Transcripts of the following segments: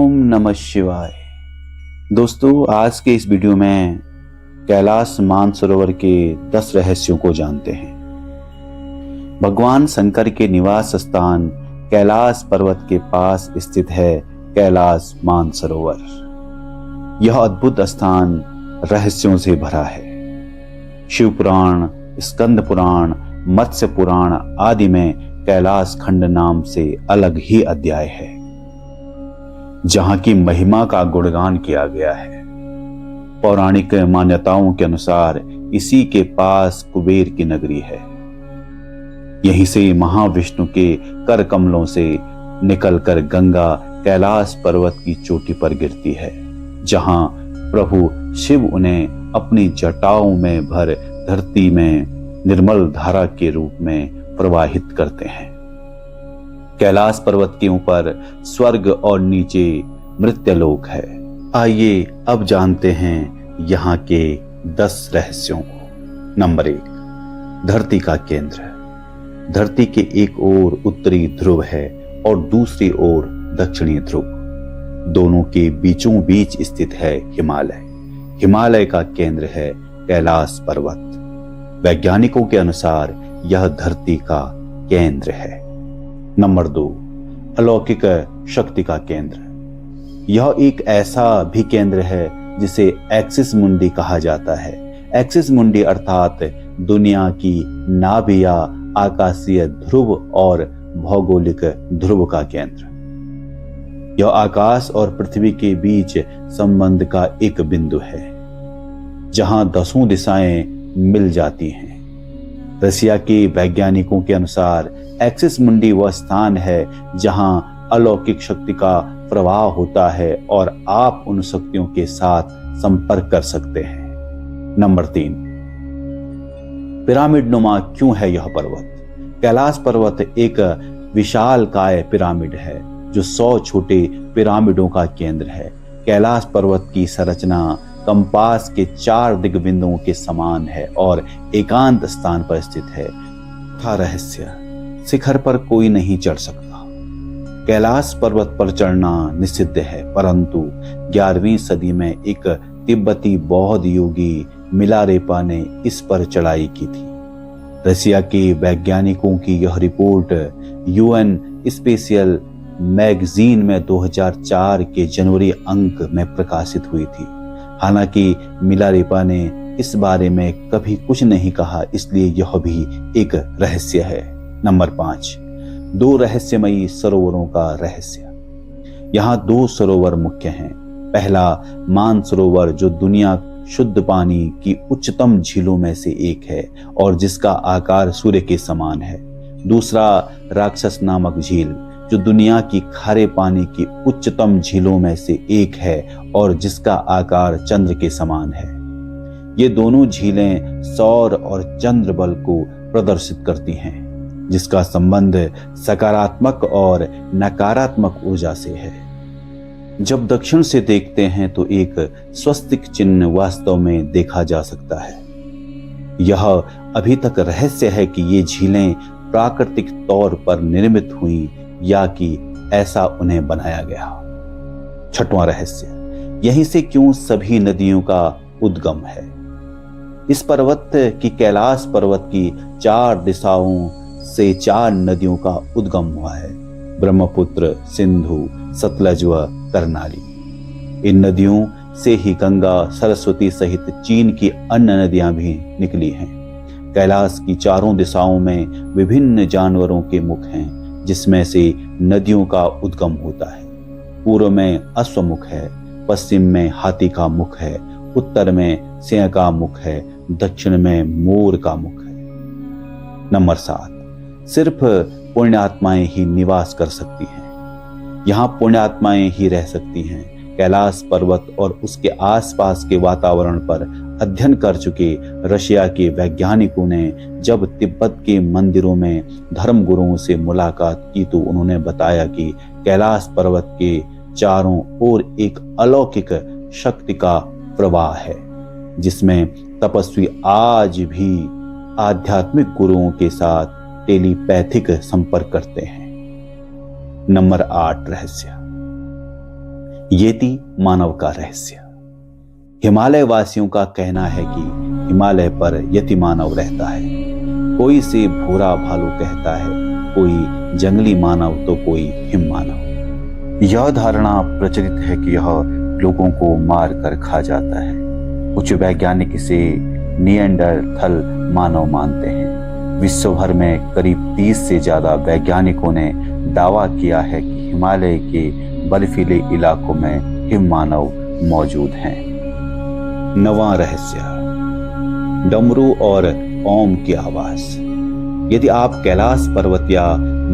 ओम नमः शिवाय। दोस्तों, आज के इस वीडियो में कैलाश मानसरोवर के 10 रहस्यों को जानते हैं। भगवान शंकर के निवास स्थान कैलाश पर्वत के पास स्थित है कैलाश मानसरोवर। यह अद्भुत स्थान रहस्यों से भरा है। शिव पुराण, स्कंद पुराण, मत्स्य पुराण आदि में कैलाश खंड नाम से अलग ही अध्याय है, जहां की महिमा का गुणगान किया गया है। पौराणिक मान्यताओं के अनुसार इसी के पास कुबेर की नगरी है। यहीं से महाविष्णु के कर कमलों से निकलकर गंगा कैलाश पर्वत की चोटी पर गिरती है, जहां प्रभु शिव उन्हें अपनी जटाओं में भर धरती में निर्मल धारा के रूप में प्रवाहित करते हैं। कैलाश पर्वत के ऊपर स्वर्ग और नीचे मृत्यलोक है। आइए अब जानते हैं यहाँ के 10 रहस्यों को। नंबर 1, धरती का केंद्र। धरती के एक ओर उत्तरी ध्रुव है और दूसरी ओर दक्षिणी ध्रुव। दोनों के बीचों बीच स्थित है हिमालय। हिमालय का केंद्र है कैलाश पर्वत। वैज्ञानिकों के अनुसार यह धरती का केंद्र है। नंबर 2, अलौकिक शक्ति का केंद्र। यह एक ऐसा भी केंद्र है जिसे एक्सिस मुंडी कहा जाता है। एक्सिस मुंडी अर्थात दुनिया की नाभि या आकाशीय ध्रुव और भौगोलिक ध्रुव का केंद्र। यह आकाश और पृथ्वी के बीच संबंध का एक बिंदु है, जहां 10 दिशाएं मिल जाती हैं। रसिया के वैज्ञानिकों के अनुसार एक्सिस मुंडी वह स्थान है जहां अलौकिक शक्ति का प्रवाह होता है और आप उन शक्तियों के साथ संपर्क कर सकते हैं। नंबर 3, पिरामिड नुमा क्यों है यह पर्वत? कैलाश पर्वत एक विशालकाय पिरामिड है जो 100 छोटे पिरामिडों का केंद्र है। कैलाश पर्वत की संरचना कंपास के 4 दिग्बिंदुओं के समान है और एकांत स्थान पर स्थित है। था रहस्य, शिखर पर कोई नहीं चढ़ सकता। कैलाश पर्वत पर चढ़ना निषिद्ध है, परंतु 11वीं सदी में एक तिब्बती बौद्ध योगी मिलारेपा ने इस पर चढ़ाई की थी। रसिया के वैज्ञानिकों की यह रिपोर्ट यूएन स्पेशियल मैगजीन में 2004 के जनवरी अंक में प्रकाशित हुई थी। हालांकि मिलारेपा ने इस बारे में कभी कुछ नहीं कहा, इसलिए यह भी एक रहस्य है। नंबर 5, 2 रहस्यमयी सरोवरों का रहस्य। यहाँ 2 सरोवर मुख्य हैं। पहला मानसरोवर, जो दुनिया शुद्ध पानी की उच्चतम झीलों में से एक है और जिसका आकार सूर्य के समान है। दूसरा राक्षस नामक झील, जो दुनिया की खारे पानी की उच्चतम झीलों में से एक है और जिसका आकार चंद्र के समान है। ये दोनों झीलें सौर और चंद्र बल को प्रदर्शित करती हैं, जिसका संबंध सकारात्मक और नकारात्मक ऊर्जा से है। जब दक्षिण से देखते हैं तो एक स्वस्तिक चिन्ह वास्तव में देखा जा सकता है। यह अभी तक रहस्य है कि ये झीलें प्राकृतिक तौर पर निर्मित हुई या कि ऐसा उन्हें बनाया गया। 6वां रहस्य, यहीं से क्यों सभी नदियों का उद्गम है? इस पर्वत की कैलाश पर्वत की 4 दिशाओं से 4 नदियों का उद्गम हुआ है: ब्रह्मपुत्र, सिंधु, सतलज व करनाली। इन नदियों से ही गंगा, सरस्वती सहित चीन की अन्य नदियां भी निकली हैं। कैलाश की 4 दिशाओं में विभिन्न जानवरों के मुख हैं, जिसमें से नदियों का उद्गम होता है। पूर्व में अश्वमुख है, पश्चिम में हाथी का मुख है, उत्तर में सिंह का मुख है, दक्षिण में मोर का मुख है। नंबर 7, सिर्फ पुण्यात्माएं ही निवास कर सकती हैं। यहाँ पुण्यात्माएं ही रह सकती हैं। कैलाश पर्वत और उसके आसपास के वातावरण पर अध्ययन कर चुके रशिया के वैज्ञानिकों ने जब तिब्बत के मंदिरों में धर्मगुरुओं से मुलाकात की तो उन्होंने बताया कि कैलाश पर्वत के चारों ओर एक अलौकिक शक्ति का प्रवाह है, जिसमें तपस्वी आज भी आध्यात्मिक गुरुओं के साथ टेलीपैथिक संपर्क करते हैं। नंबर 8 रहस्य, येति मानव का रहस्य। हिमालय वासियों का कहना है कि हिमालय पर यति मानव रहता है। कोई से भूरा भालू कहता है, कोई जंगली मानव तो कोई हिम मानव। यह धारणा प्रचलित है कि यह लोगों को मार कर खा जाता है। कुछ वैज्ञानिक इसे निएंडरथल मानव मानते हैं। विश्व भर में करीब 30 से ज्यादा वैज्ञानिकों ने दावा किया है कि हिमालय के बर्फीले इलाकों में हिम मानव मौजूद हैं। 9वां रहस्य, डमरू और ओम की आवाज। यदि आप कैलाश पर्वत या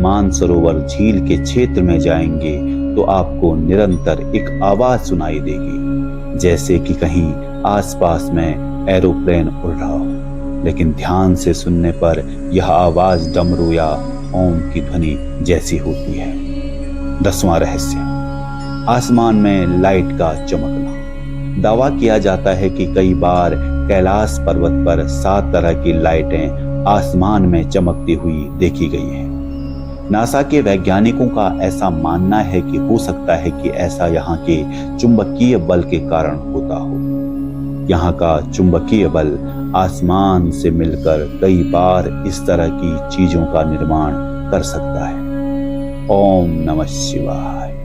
मानसरोवर झील के क्षेत्र में जाएंगे तो आपको निरंतर एक आवाज सुनाई देगी, जैसे कि कहीं आसपास में एरोप्लेन उड़ रहा हो। लेकिन ध्यान से सुनने पर यह आवाज डमरू या ओम की ध्वनि जैसी होती है। 10वां रहस्य, आसमान में लाइट का चमकना। दावा किया जाता है कि कई बार कैलाश पर्वत पर 7 तरह की लाइटें आसमान में चमकती हुई देखी गई हैं। नासा के वैज्ञानिकों का ऐसा मानना है कि हो सकता है कि ऐसा यहाँ के चुंबकीय बल के कारण होता हो। यहाँ का चुंबकीय बल आसमान से मिलकर कई बार इस तरह की चीजों का निर्माण कर सकता है। ओम नमः शिवाय।